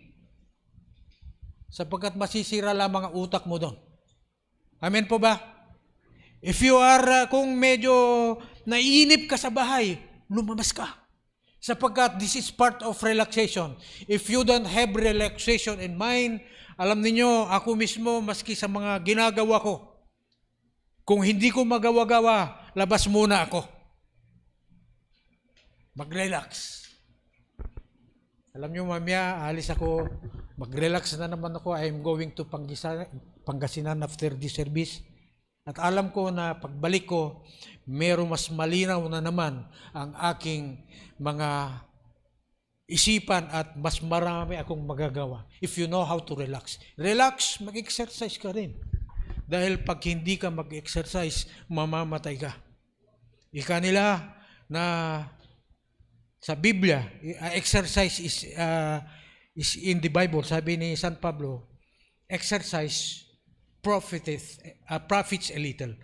sapagkat masisira lamang ang utak mo doon. Amen po ba? If you are, kung medyo naiinip ka sa bahay, lumabas ka. Sapagkat this is part of relaxation. If you don't have relaxation in mind, alam niyo, ako mismo, maski sa mga ginagawa ko, kung hindi ko magawa-gawa, labas muna ako. Mag-relax. Alam niyo, mamaya, alis ako, mag-relax na naman ako. I'm going to Pangasinan after this service. At alam ko na pagbalik ko, mayroong mas malinaw na naman ang aking mga isipan at mas marami akong magagawa. If you know how to relax. Relax, mag-exercise ka rin. Dahil pag hindi ka mag-exercise, mamamatay ka. Ika nila na sa Biblia, exercise is in the Bible. Sabi ni San Pablo, exercise profits a little.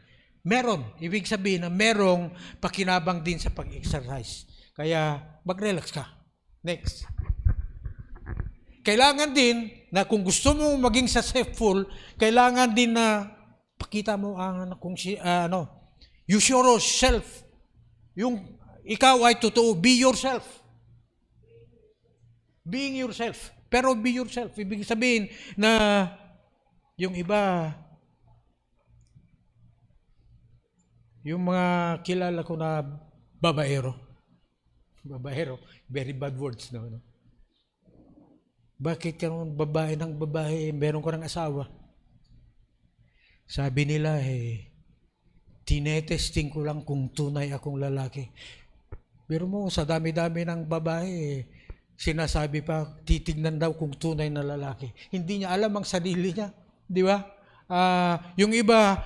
Meron. Ibig sabihin na merong pakinabang din sa pag-exercise. Kaya mag-relax ka. Next. Kailangan din na kung gusto mo maging successful, kailangan din na pakita mo ang use yourself. Yung ikaw ay totoo, be yourself. Being yourself. Pero be yourself. Ibig sabihin na yung iba, yung mga kilala ko na babaero, Babaero, very bad words, no? Bakit ka naman babae ng babae, meron ka ng asawa? Sabi nila, tinetesting ko lang kung tunay akong lalaki. Pero mo, sa dami-dami ng babae, sinasabi pa, titignan daw kung tunay na lalaki. Hindi niya alam ang sarili niya. Di ba? Yung iba,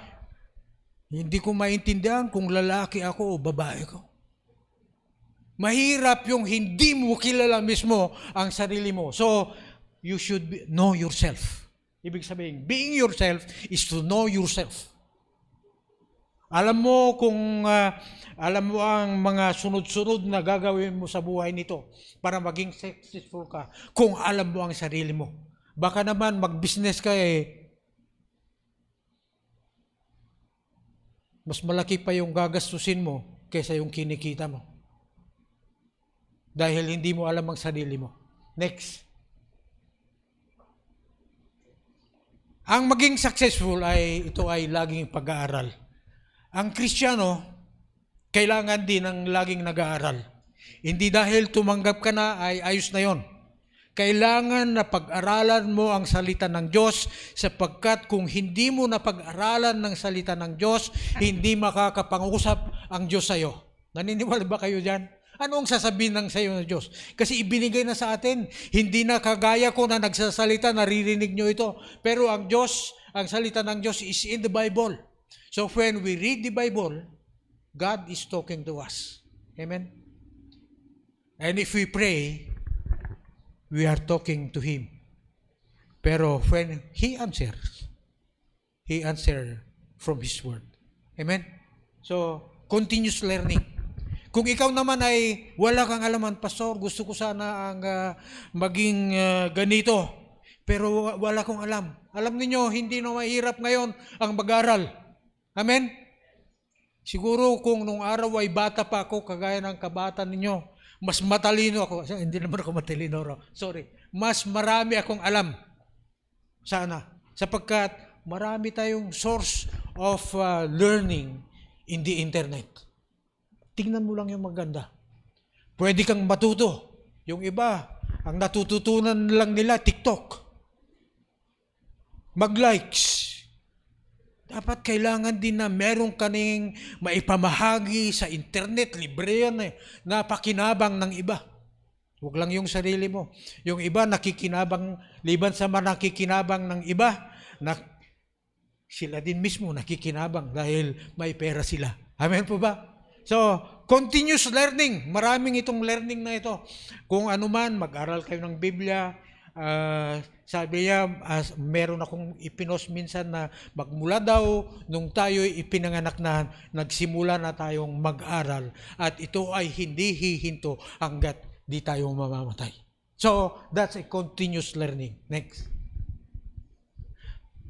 hindi ko maintindihan kung lalaki ako o babae ko. Mahirap yung hindi mo kilala mismo ang sarili mo. So, you should know yourself. Ibig sabihin, being yourself is to know yourself. Alam mo kung alam mo ang mga sunod-sunod na gagawin mo sa buhay nito para maging successful ka kung alam mo ang sarili mo. Baka naman mag-business ka mas malaki pa yung gagastusin mo kaysa yung kinikita mo. Dahil hindi mo alam ang sarili mo. Next. Ang maging successful ito ay laging pag-aaral. Ang Kristiyano, kailangan din ng laging nag-aaral. Hindi dahil tumanggap ka na ay ayos na yon. Kailangan na pag-aralan mo ang salita ng Diyos sapagkat kung hindi mo na pag-aralan ng salita ng Diyos, hindi makakapangusap ang Diyos sa iyo. Naniniwala ba kayo dyan? Ano ang sasabihin ng sa iyo ng Diyos? Kasi ibinigay na sa atin. Hindi na kagaya ko na nagsasalita, naririnig nyo ito. Pero ang Diyos, ang salita ng Diyos is in the Bible. So when we read the Bible, God is talking to us. Amen? And if we pray, we are talking to Him. Pero when He answers from His Word. Amen? So, continuous learning. Kung ikaw naman ay wala kang alaman, Pastor, gusto ko sana ang maging ganito, pero wala kong alam. Alam niyo, hindi na mahirap ngayon ang mag-aral. Amen? Siguro kung nung araw ay bata pa ako, kagaya ng kabata ninyo, mas matalino ako. Hindi naman ako matalino. Sorry. Mas marami akong alam. Sana. Sapagkat marami tayong source of learning in the internet. Tingnan mo lang yung maganda. Pwede kang matuto. Yung iba, ang natututunan lang nila, TikTok. Mag-likes. Dapat kailangan din na meron kaning maipamahagi sa internet, libre yan na pakinabang ng iba. Huwag lang yung sarili mo. Yung iba nakikinabang, liban sa nakikinabang ng iba, sila din mismo nakikinabang dahil may pera sila. Amen po ba? So, continuous learning. Maraming itong learning na ito. Kung ano man, mag-aral kayo ng Biblia. Sabi niya, meron akong ipinos minsan na magmula daw nung tayo ipinanganak na nagsimula na tayong mag-aral at ito ay hindi hihinto hanggat di tayo mamamatay. So, that's a continuous learning. Next.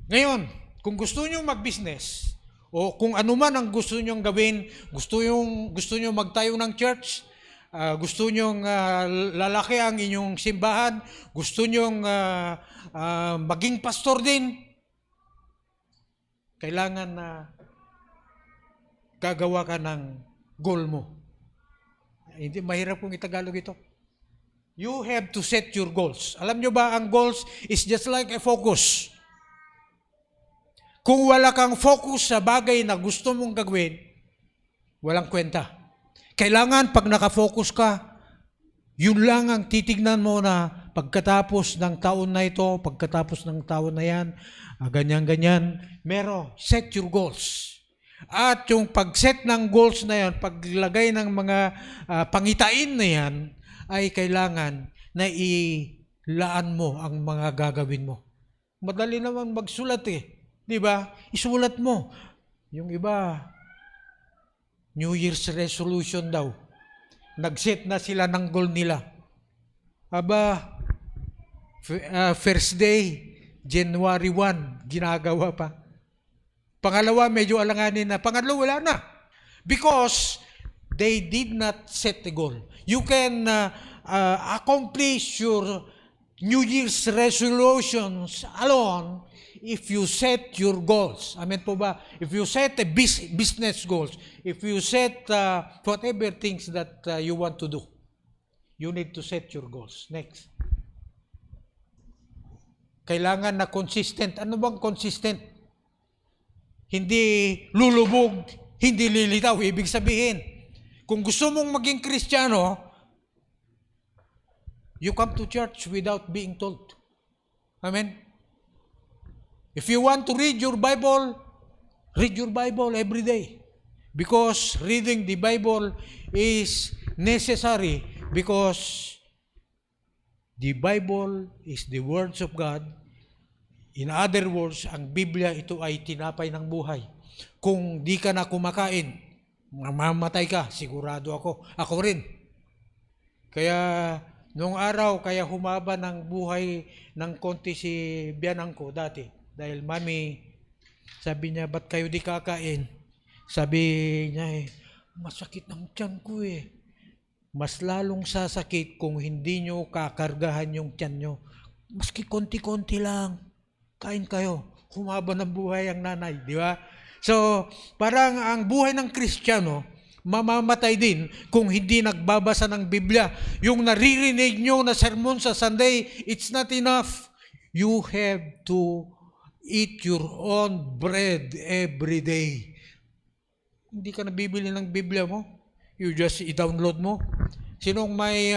Ngayon, kung gusto nyo mag-business o kung ano man ang gusto nyo gawin, gusto nyo magtayo ng church, gusto nyong lalaki ang inyong simbahan, gusto nyong maging pastor din, kailangan na gagawa ka ng goal mo. Hindi mahirap kung itagalog ito. You have to set your goals. Alam nyo ba, ang goals is just like a focus. Kung wala kang focus sa bagay na gusto mong gagawin, walang kwenta. Kailangan pag nakafocus ka, yun lang ang titignan mo na pagkatapos ng taon na ito, pagkatapos ng taon na yan, ganyan-ganyan, set your goals. At yung pag-set ng goals na yan, paglagay ng mga pangitain na yan, ay kailangan na ilaan mo ang mga gagawin mo. Madali naman magsulat di ba? Isulat mo. Yung iba, New Year's resolution daw. Nag-set na sila ng goal nila. First day, January 1, ginagawa pa. Pangalawa, medyo alanganin na. Pangalawa, wala na. Because they did not set the goal. You can accomplish your New Year's resolutions alone if you set your goals. Amen po ba? If you set a business goals, if you set whatever things that you want to do. you need to set your goals. Next. Kailangan na consistent. Ano bang consistent? Hindi lulubog, hindi lilitaw. Ibig sabihin, kung gusto mong maging Kristiyano, you come to church without being told. Amen? If you want to read your Bible every day. Because reading the Bible is necessary because the Bible is the words of God. In other words, ang Biblia ito ay tinapay ng buhay. Kung di ka na kumakain, mamamatay ka, sigurado ako. Ako rin. Kaya, nung araw, kaya humaba ng buhay ng konti si biyanang ko dati. Dahil mami, sabi niya, ba't kayo di kakain? Sabi niya masakit ng tiyan ko Mas lalong sasakit kung hindi nyo kakargahan yung tiyan nyo. Maski konti-konti lang. Kain kayo. Humaba ng buhay ang nanay, di ba? So, parang ang buhay ng Kristiyano, mamamatay din kung hindi nagbabasa ng Biblia. Yung naririnig nyo na sermon sa Sunday, it's not enough. You have to eat your own bread every day. Hindi ka nabibili ng Biblia mo. You just i-download mo. Sinong may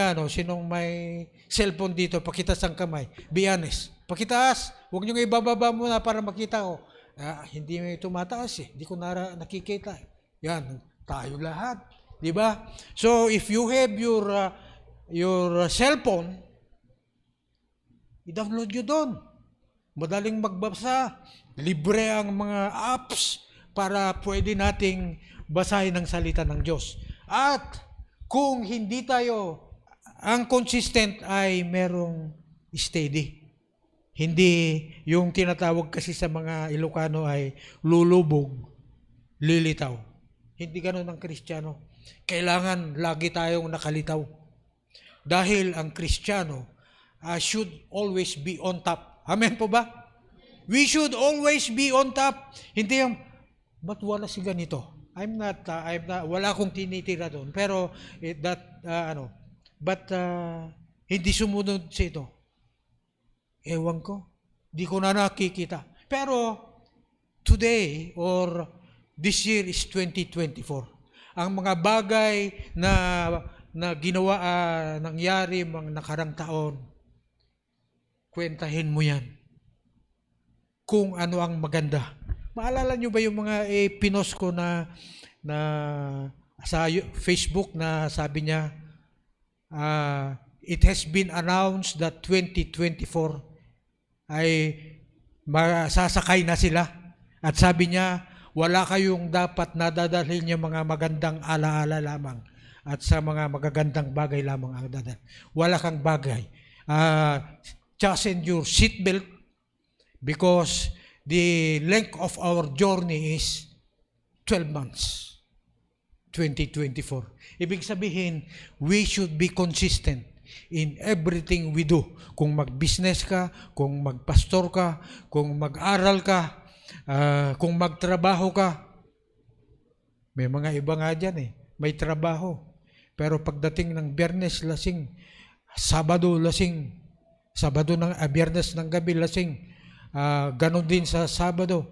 cellphone dito, pakitaas ang kamay. Be honest. Pakitaas. Huwag nyo ibababa mo na para makita ko. Hindi may tumataas Hindi ko nakikita. Yan, tayo lahat. Di ba? So, if you have your cellphone, i-download nyo doon. Madaling magbasa. Libre ang mga apps para pwede nating basahin ang salita ng Diyos. At kung hindi tayo, ang consistent ay merong steady. Hindi yung tinatawag kasi sa mga Ilocano ay lulubog, lilitaw. Hindi ganun ang Kristiyano. Kailangan lagi tayong nakalitaw. Dahil ang Kristiyano should always be on top. Amen po ba? We should always be on top. Hindi yung, ba't wala si ganito? Wala akong tinitira doon. Pero, hindi sumunod sa ito. Ewan ko. Di ko na nakikita. Pero, today, or this year is 2024. Ang mga bagay na ginawa, nangyari mga nakarang taon, kwentahin mo yan. Kung ano ang maganda. Maalala nyo ba yung mga pinost ko na sa Facebook na sabi niya, it has been announced that 2024 ay masasakay na sila. At sabi niya, wala kayong dapat nadadalhin yung mga magandang alaala lamang at sa mga magagandang bagay lamang ang dadalhin. Wala kang bagay. Fasten your seatbelt because the length of our journey is 12 months. 2024. Ibig sabihin, we should be consistent in everything we do. Kung mag-business ka, kung mag-pastor ka, kung mag-aral ka, kung magtrabaho ka. May mga iba nga dyan may trabaho. Pero pagdating ng Biyernes, lasing. Sabado, lasing. Biyernes ng gabi, lasing. Ganon din sa Sabado.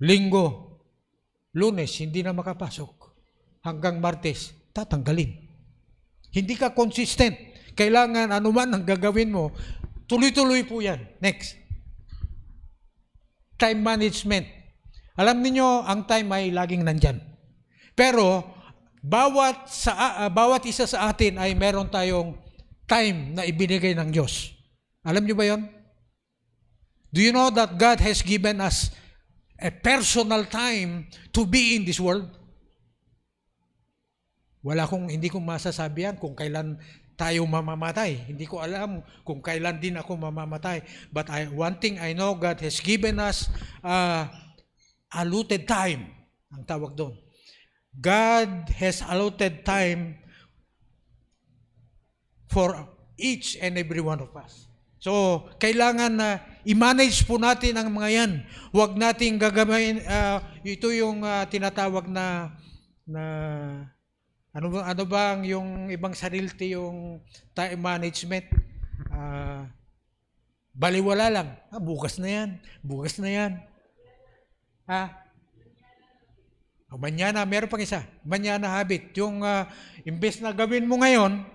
Linggo. Lunes, hindi na makapasok. Hanggang Martes, tatanggalin. Hindi ka consistent. Kailangan anuman ang gagawin mo, tuloy-tuloy po yan. Next. Time management. Alam niyo ang time ay laging nandyan. Pero, bawat isa sa atin ay meron tayong time na ibinigay ng Diyos. Alam niyo ba yon? Do you know that God has given us a personal time to be in this world? Hindi ko masasabi yan kung kailan tayo mamamatay. Hindi ko alam kung kailan din ako mamamatay. But one thing I know, God has given us allotted time. Ang tawag doon. God has allotted time for each and every one of us. So, kailangan na i-manage po natin ang mga yan. Huwag nating gagawin, ito yung tinatawag na Ano bang yung ibang sarili yung time management? Baliwala lang. Bukas na yan. Bukas na yan. Manyana, meron pang isa. Manyana habit. Yung imbes na gawin mo ngayon,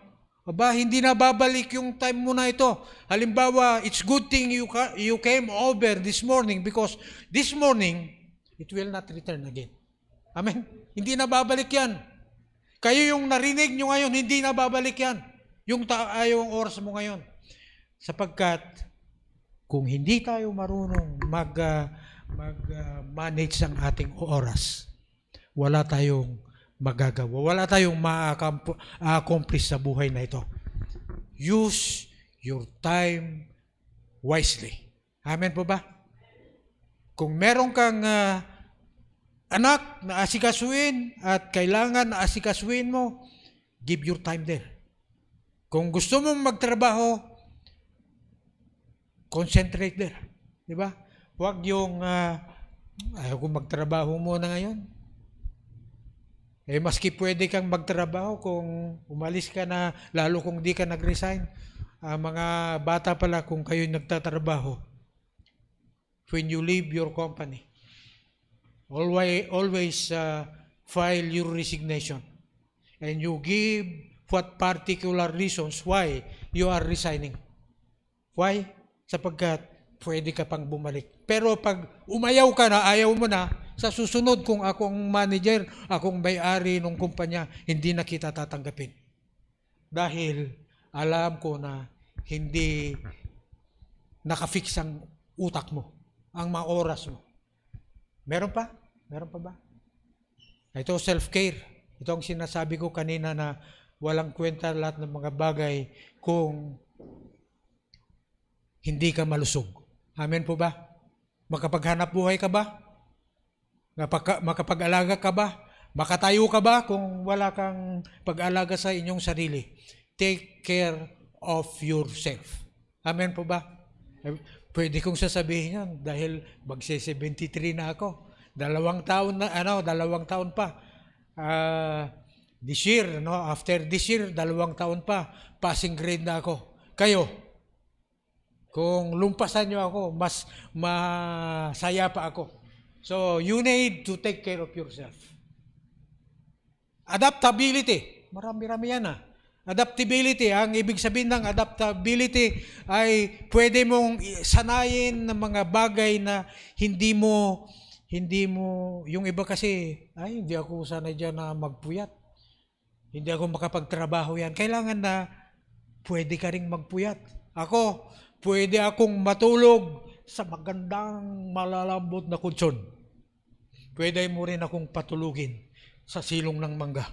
hindi na babalik yung time mo na ito. Halimbawa, it's good thing you came over this morning because this morning, it will not return again. Amen? Hindi na babalik yan. Kayo yung narinig nyo ngayon, hindi na babalik yan. Yung oras mo ngayon. Sapagkat, kung hindi tayo marunong mag-manage ang ating oras, wala tayong magagawa. Wala tayong ma-accomplish sa buhay na ito. Use your time wisely. Amen po ba? Kung meron kang anak na asikasuin at kailangan na asikasuin mo, give your time there. Kung gusto mong magtrabaho, concentrate there. Diba? Huwag yung ayaw kong magtrabaho muna ngayon. Maski pwede kang magtrabaho kung umalis ka na, lalo kung di ka nag-resign. Mga bata pala kung kayo nagtatrabaho, when you leave your company, always file your resignation. And you give what particular reasons why you are resigning. Why? Sapagkat pwede ka pang bumalik. Pero pag umayaw ka na, ayaw mo na, sa susunod kung akong manager, akong may-ari ng kumpanya, hindi na kita tatanggapin. Dahil alam ko na hindi nakafix ang utak mo, ang mga oras mo. Meron pa? Meron pa ba? Ito self-care. Ito ang sinasabi ko kanina na walang kwenta lahat ng mga bagay kung hindi ka malusog. Amen po ba? Makapaghanap buhay ka ba? Makapag-alaga ka ba? Makatayo ka ba kung wala kang pag-alaga sa inyong sarili? Take care of yourself. Amen po ba? Pwede kong sasabihin yan dahil magse-73 na ako. 2 taon pa. This year, after this year, 2 taon pa, passing grade na ako. Kayo, kung lumpasan nyo ako, mas masaya pa ako. So, you need to take care of yourself. Adaptability. Marami-rami yan Adaptability. Ang ibig sabihin ng adaptability ay pwede mong sanayin ng mga bagay na hindi mo, yung iba kasi, hindi ako sanay dyan na magpuyat. Hindi ako makapagtrabaho yan. Kailangan na pwede ka ring magpuyat. Ako, pwede akong matulog sa magandang malalambot na kutsyon. Pwede mo rin akong patulugin sa silong ng mangga.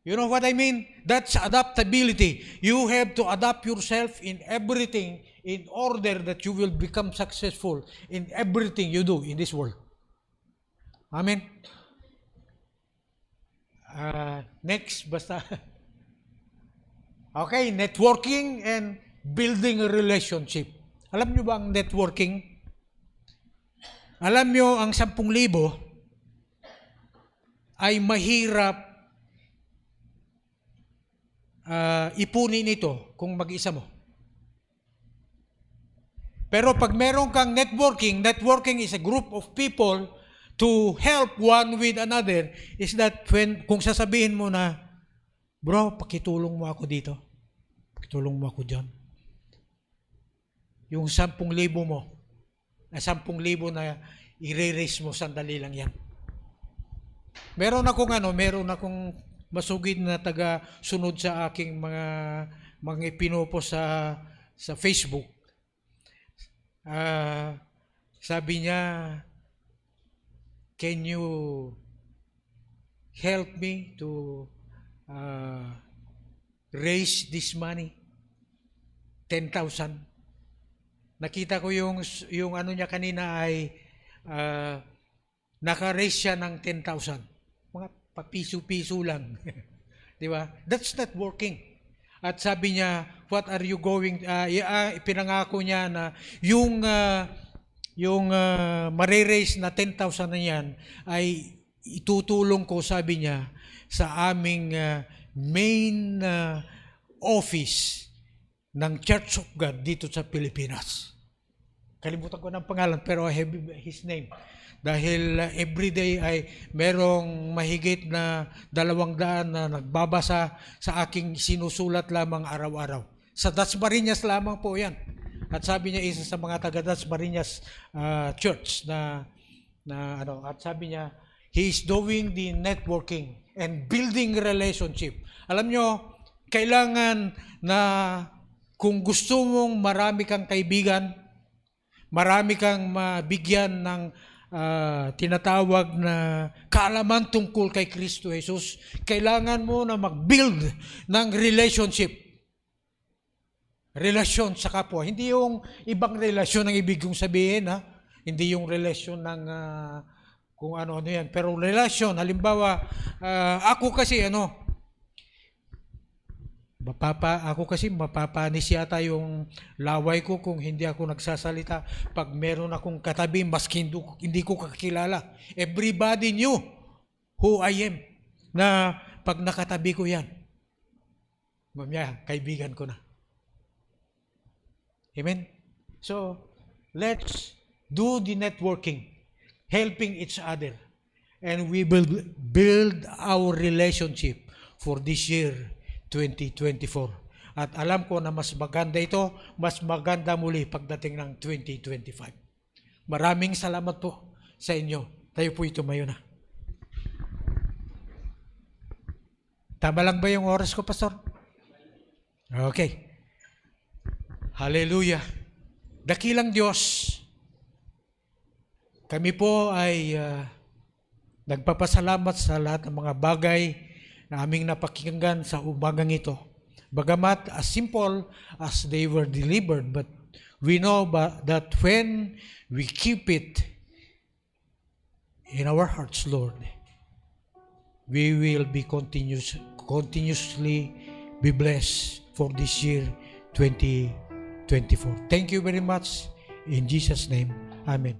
You know what I mean? That's adaptability. You have to adapt yourself in everything in order that you will become successful in everything you do in this world. Amen? Next, basta. Okay, networking and building a relationship. Alam nyo ba ang networking? Alam nyo, ang 10,000 ay mahirap ipunin ito kung mag-isa mo. Pero pag meron kang networking is a group of people to help one with another, is that kung sasabihin mo na, bro, pakitulong mo ako dito. Pakitulong mo ako dyan. Yung 10,000 mo, 10,000 na i-raise mo, sandali lang yan. Meron akong masugid na taga-sunod sa aking mga ipinopost sa Facebook. Sabi niya, can you help me to raise this money? 10,000. Nakita ko yung ano niya kanina ay naka-raise siya ng 10,000. Mga papiso-piso lang. Di ba? That's not working. At sabi niya, what are you going, pinangako niya na yung mariraise na 10,000 na yan ay itutulong ko, sabi niya, sa aming main office ng Church of God dito sa Pilipinas. Kalimutan ko ng pangalan pero I have his name. Dahil everyday ay merong mahigit na 200 na nagbabasa sa aking sinusulat lamang araw-araw. Sa Dasmariñas lamang po yan. At sabi niya, isa sa mga taga Dasmariñas church at sabi niya, he is doing the networking and building relationship. Alam nyo, kailangan na kung gusto mong marami kang kaibigan, marami kang mabigyan ng tinatawag na kaalaman tungkol kay Kristo Jesus, kailangan mo na mag-build ng relationship. Relasyon sa kapwa. Hindi yung ibang relasyon ang ibig kong sabihin, ha? Hindi yung relasyon ng kung ano-ano yan. Pero relasyon, halimbawa, ako kasi mapapanis yata yung laway ko kung hindi ako nagsasalita. Pag meron akong katabi, maski hindi ko kakilala. Everybody knew who I am. Na pag nakatabi ko yan, mamaya, kaibigan ko na. Amen? So, let's do the networking, helping each other. And we will build our relationship for this year, 2024. At alam ko na mas maganda ito, mas maganda muli pagdating ng 2025. Maraming salamat po sa inyo. Tayo po tumayo na. Tama lang ba yung oras ko, Pastor? Okay. Hallelujah. Dakilang Diyos, kami po ay nagpapasalamat sa lahat ng mga bagay na aming napakinggan sa umagang ito. Bagamat as simple as they were delivered, but we know that when we keep it in our hearts, Lord, we will be continuously be blessed for this year 2024. Thank you very much. In Jesus' name, Amen.